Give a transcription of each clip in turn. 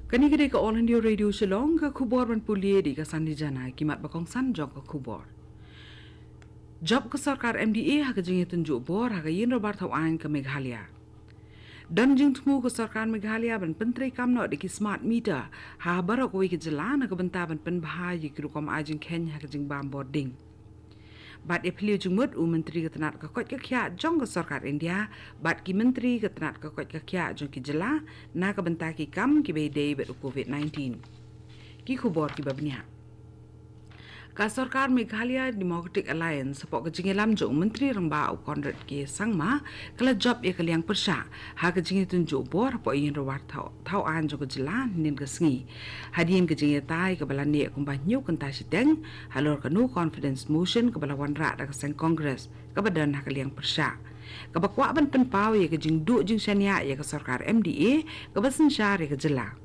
Kani gede ka All India Radio Shillong ka khubor ban pulie di ka sandi jana kimat bakong san jong ka khubor. Job ka sarkar MDA ha ka jingi tunjuk bor ha ka yin robar thau ain ka Meghalaya. Dan jing tmu ka sarkar Meghalaya ban pentri kam no di ki smart meter ha barok wi ki jalan ha ka benta ban pen bahaya ki rukom ajing Kenya ha ka jing bam boarding. Bat epilio jumut menteri ketenat kakot kakya jong ke sarkar India bat ki menteri ketenat kakot kakya jong ki jela na ka benta ki kam ki bedai bet COVID-19 ki khubor ki babnya ka sarkar Meghalaya Democratic Alliance sepok ke jingelam jong menteri ramba ukondrat ki sangma kala job ye kaliang persha ha ke jingi tunjuk bor po yin rawar thau an jong ke jela nin ke sngi hadien ke jingi tai ke balani kumba nyu kenta siteng halor ke no confidence motion ke balawan ra da ke seng congress ke badan ha kaliang persha ke bakwa ban pen pau ye ke jing du jing shania ye ke sarkar MDA ke basin syar ye ke jela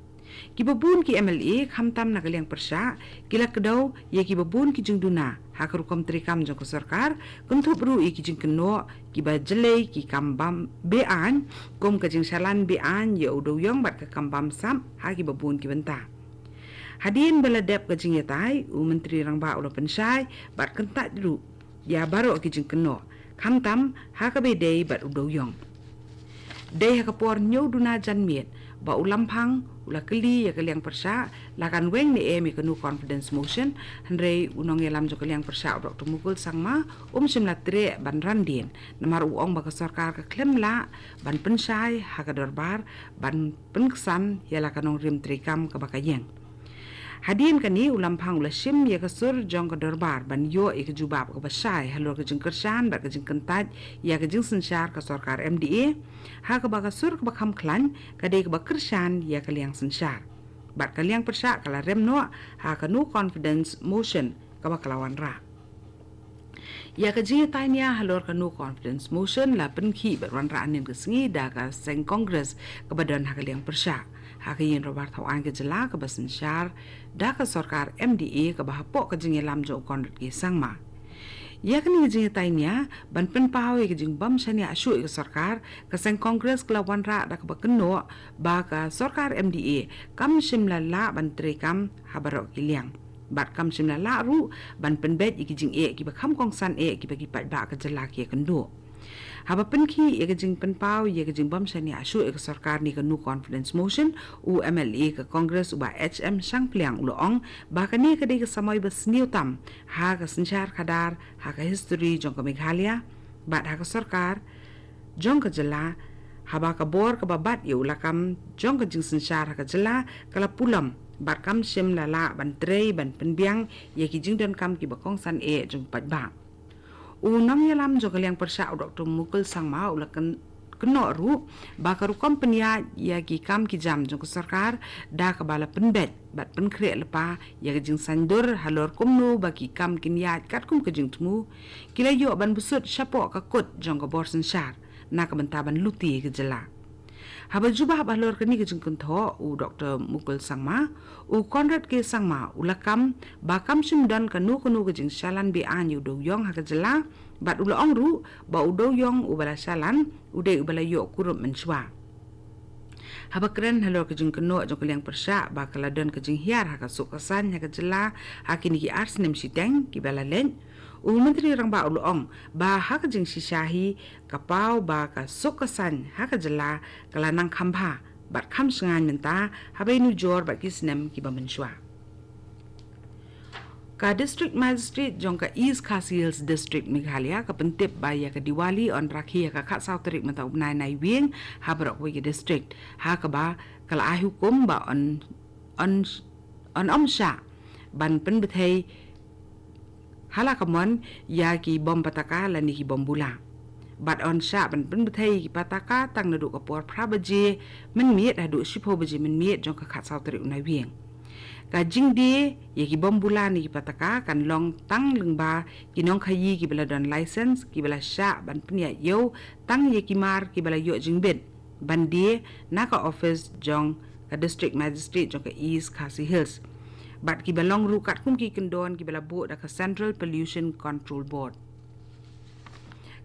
ki babun ki MLA khamtam na kaliang persha kila kedau ye ki babun ki jungduna ha karukom trikam jong ko sarkar kuntu bru ki jing keno ki ba jelei ki kambam bean kom ka jing salan bean ye udo yong bat ka kambam sam ha ki babun ki benta hadin beladep ka jing yatai menteri rangba ulo pensai bat kentat dulu ya baro ki jing keno khamtam ha ka bedei bat udo yong dei ha ka por nyu duna janmiet ba ulampang ula keli ya kaliang persha lakan weng ni emi kenu confidence motion handrei unong elam jo kaliang persha Dr. Mukul sangma simla tre ban randin namar uong ba ka sarkar ka klem la ban pensai ha ka darbar ban penksan ya lakanong rim trikam ka bakayeng hadin kani ulampang ula sim ya ka sur jong ka darbar ban yo e ka jubab ka basai halor ka jing kersan ba ka jing kentat ya ka jing sensyar ka sarkar MDA ha ka ba ka sur ka bakam klan ka de ka ba kersan ya ka liang sensyar bat ka liang persya kala rem no ha ka no confidence motion ka ba kalawan ra ya ka jing tanya halor ka no confidence motion la penki berwan ra anin ka sngi da ka seng congress ka badan ha ka liang persya ha ka yin robar thau an ka jela ka basin syar da ka sarkar MDA ka bahapok ka jing lam jo kondrat ki sangma ya kani jing tainya ban pen pawe ka jing bam shania ashu ka sarkar ka seng congress kla wan ra da ka bakno ba ka sarkar MDA kam shimla la ban tre kam habaro ki liang bat kam shimla la ru ban pen bet ki jing e ki ba kham kong san e ki ba ki pat ba ka jela ki kendo haba penki ye ka jing pen pau ye ka jing bam shania ashu ka sarkar ni ka no confidence motion u MLA ka congress u ba HM sang pliang uloong ba ka ni ka de ka samay bas niutam ha ka sinchar khadar ha ka history jong ka Meghalaya bat ha ka sarkar jong ka jela haba ka bor ka babat ye ulakam jong ka jing sinchar ha ka jela kala pulam bat kam shim lala ban trei ban penbiang ye ki jing don kam ki bakong san e jong pat ba unang yalam jo kaliang persya Dr. Mukul sangma ulakan keno ru ba ka rukom penya ya ki kam ki jam jong sarkar da ka bala penbet bat penkre lepa ya ka jing sandur halor kumnu ba ki kam kinyat kat kum ka jing tmu kila yo ban busut syapo ka kot jong ka borsen syar na ka bentaban luti ke jela haba jubah balor kani ke jing kuntho u Dr. Mukul sangma u konrad ke sangma ulakam bakam simdan kanu kanu ke jing shalan be an yu do yong ha ke jela bat ula ongru ba u do yong u bala shalan u de u bala yo kurum menchwa haba keren halor ke jing kanu jong kaliang persya ba kaladan ke jing hiar ha ka sukasan ha ke jela ha kini ki ars nem siteng ki bala len menteri rangba uloong ba ha ka jing sisyahi kapau ba ka sukasan ha ka jela kala nang khampa bat kham sengan menta ha be nu jor ba kisnem ki ba menchwa ka district magistrate jong ka East Khasi Hills district Meghalaya ka pentip ba ya ka Diwali on rakhi ka khat sautrik menta ubnai nai wing ha barok wi district ha ka ba kala ai hukum ba on omsha ban pen bethei hala kamon ya ki bom pataka la ni ki bom bula bat on sha ban pen bethei ki pataka tang na du ka por prabaje men miet adu shipo baje men miet jong ka khat sautrik unai wing ka jing de ye ki bom bula ni ki pataka kan long tang lengba ki nong khayi ki bela don license ki bela sha ban pen ya yo tang ye ki mar ki bela yo jing bet ban de na ka office jong ka district magistrate jong ka East Khasi Hills bat ki balong ru kat kum ki kendon ki bela bo da ka Central Pollution Control Board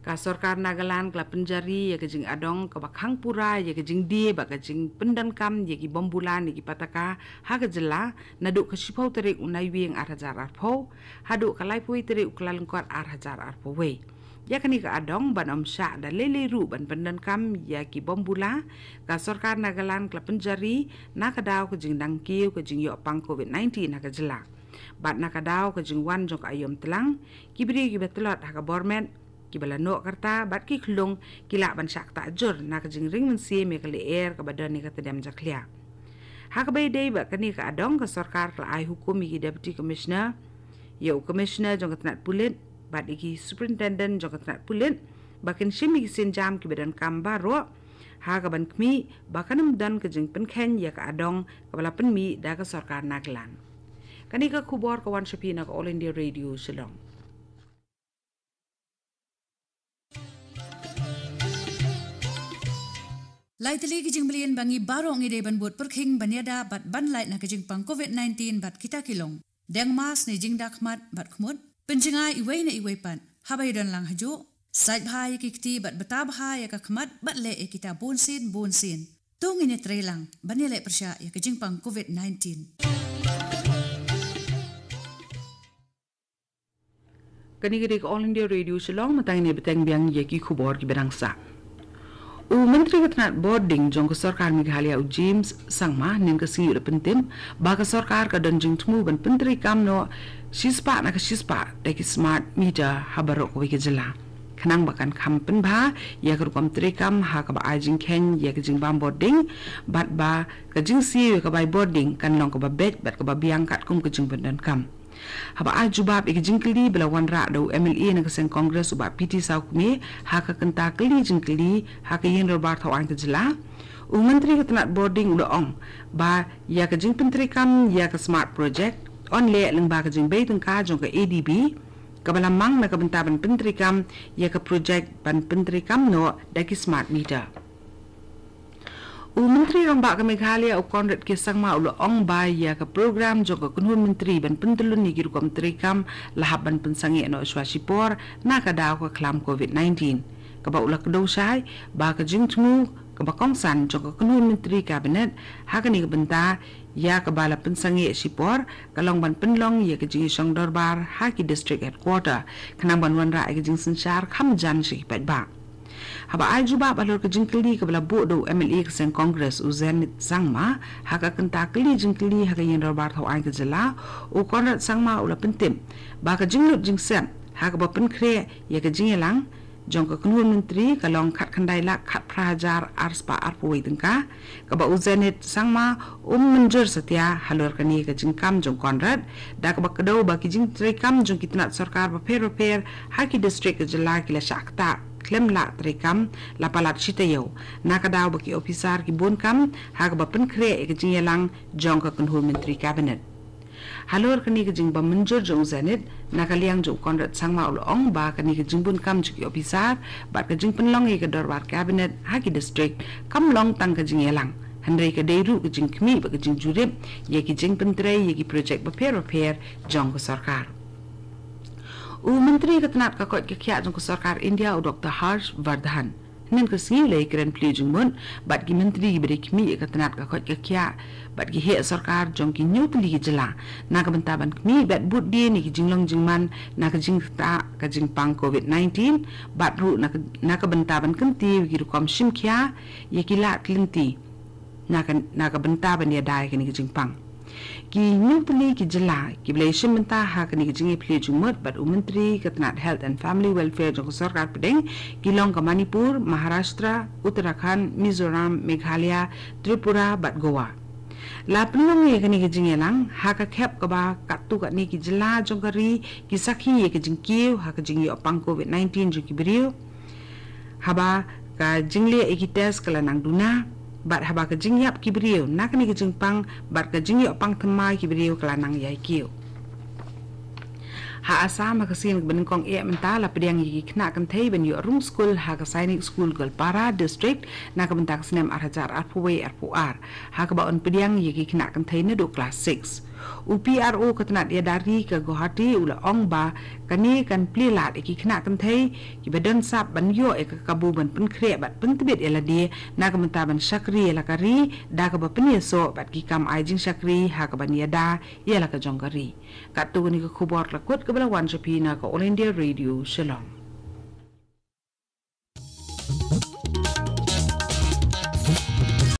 Ka Sarkar Nagaland kala penjari ya kejing adong ka bakhang pura ya kejing die ba kejing pendan kam ya ki bombulan ya ki pataka ha ka jela naduk ka sipau terik unai wieng arhajar arpo haduk ka laipui terik uklalang arhajar arpo we. Ya kani ka adong ban om sya da lele ru ban pendan kam ya ki bombula ka Sarkar Nagaland kala penjari na ka daw kejing dangkiu kejing yo pang COVID-19 ha ka jela. Bat na ka daw kejing wan jong ka ayom telang kibri ki betelot ha ka bormet kibala no karta bat ki klung kila ban syak ta jur na ka jing ring mensi me kali air ka badan ni ka tedam jaklia ha ka bay day ba kani ka adong ka sarkar kala ai hukum ki deputy commissioner yo commissioner jong ka tanat pulit bat iki superintendent jong ka tanat pulit bakin shimi ki sin jam ki badan kam baro ha ka ban kmi bakanam dan ka jing penkhen ya ka adong ka bala penmi da ka sarkar Nagaland kani ka khubor ka wan shapina ka All India Radio Shillong. Lai tali kijing belian bangi baro ngide ban buat perking banyada bat ban lai na kijing pang COVID-19 bat kita kilong. Deng mas ni jing dakmat bat kumut. Penjengai iway na iway pan. Habay dan lang hajo. Sait bahaya kikti bat betab bahaya kakmat bat le kita bonsin. Tung ini trelang banyale persya ya kijing pang COVID-19. Kani All India Radio Shillong matang ni beteng biang yaki khubor ki berangsa. Menteri Ketenat Boarding jong ke Sarkar Meghalaya James Sangma nin ke singi pentim ba ke Sarkar ka donjing temu ban penteri kamno sispa na ke sispa deki smart meter habarok we ke jela kanang bakan kam penba ya ke rukom menteri kam ha ka ba ajing ken ya ke jing bam boarding bat ba ke jing si ke ba boarding kan long ke ba bet bat ke ba biangkat kum ke jing pendan kam haba ajubab ikijingkeli bela wanra do MLA na kaseng Congress uba PT saukme haka kenta keli jingkeli haka yin robar thawang kejela menteri ketenat boarding udaong ba ya kejing penteri kam ya ke smart project on le leng ba kejing bay tengka jong ke ADB kabala mang na kabentaban penteri kam ya ke project ban penteri kam no daki smart meter Menteri Rambak ke Meghalaya Konrad ke Sangma ulo ong ba ya ke program joko kunhun menteri ban pentelun ni giru menteri kam lahap ban pensangi no swasipor na ka daw ka klam COVID-19 ka ba ulo kedo sai ba ka jingtmu ka ba kongsan joko kunhun menteri kabinet ha ka ni ka benta ya ka bala pensangi sipor kalong ban penlong ya ke jing song dorbar ha ki district headquarter kanang ban wan ra ke jing sensar kham jan si pat ba haba ajuba balor ke jingkeli ke bala bodo MLA ke sen Congress uzen sangma haka kenta keli jingkeli haka yin robar thau ai ke jela u Konrad sangma ula pentim ba ke jinglut jingsem haka ba penkre ya ke jingelang jong ke kunun menteri kalong khat khandai la khat prajar arspa arpoi tengka ke ba uzenit sangma menjur setia halor kani ke jingkam jong Konrad da ke ba kedo ba ki jingtri kam jong kitnat sarkar ba per haki district ke jela kila syakta klem la trekam la palat chitayo nakadaw baki officer ki bon kam hak ba penkre ke jingelang jong ka kunhul menteri cabinet halor kani ke jing ba menjur jong zanit nakaliang jong Konrad sangma ulong ba kani ke jing bon kam ki officer ba ke jing penlong ke dorbar cabinet haki district kam long tang ke jingelang handai ke deiru ke jing kmi ba ke jing jurip ye ki jing pentrei ye ki project ba per jong ka sarkar Menteri Ketenat kakot kekiat jong Sarkar India Dr. Harsh Vardhan nin ke singi le keren plijung mun bat ki menteri beri kmi ketenat kakot kekiat bat ki he sarkar jong ki new tli jela na ka bentaban kmi bat bud di ni ki jinglong jingman na ka jing ta ka jing pang COVID-19 bat ru na ka bentaban kenti ki rukom simkya ye ki la klinti na ka bentaban ya dai ki ni jing pang ki nyumpli ki jela ki blai shimenta ha kani ki jingi pli jumut bat menteri ketenat health and family welfare jong sarkar pedeng ki long ka Manipur Maharashtra Uttarakhand Mizoram Meghalaya Tripura bat Goa la penong ye kani ki jingelang ha ka khep ka ba katu ka ni ki jela jong kari ki sakhi ye ki jingkiu ha ka jingi opang COVID-19 jong ki beriu haba ka jingle e ki test kala nang duna bat haba ke jingyap kibriu nak ni ke jingpang bat ke jingyap pang themai kibriu kelanang yai kiu ha asam ha kasim ben kong mentah la pediang yi kena kan thei ben yo room school ha ka sainik school Golpara district na ka bentak sinem arhajar arpuwe arpuar ha ka baon pediang yi kena kan thei ne do class 6 UPRO ketenat dia dari ke Guwahati ula ong ba kani kan plilat iki kena kan thei ki badan sap ban yo e ka kabu ban pen kre bat pen tibet ela dia na ka menta ban sakri ela kari da ka ba pen so bat ki kam ai jing sakri ha ka ban ya da ela ka jongkari ka tu ni ka khubor la kot ka bala wan chapi na ka All India Radio Shillong.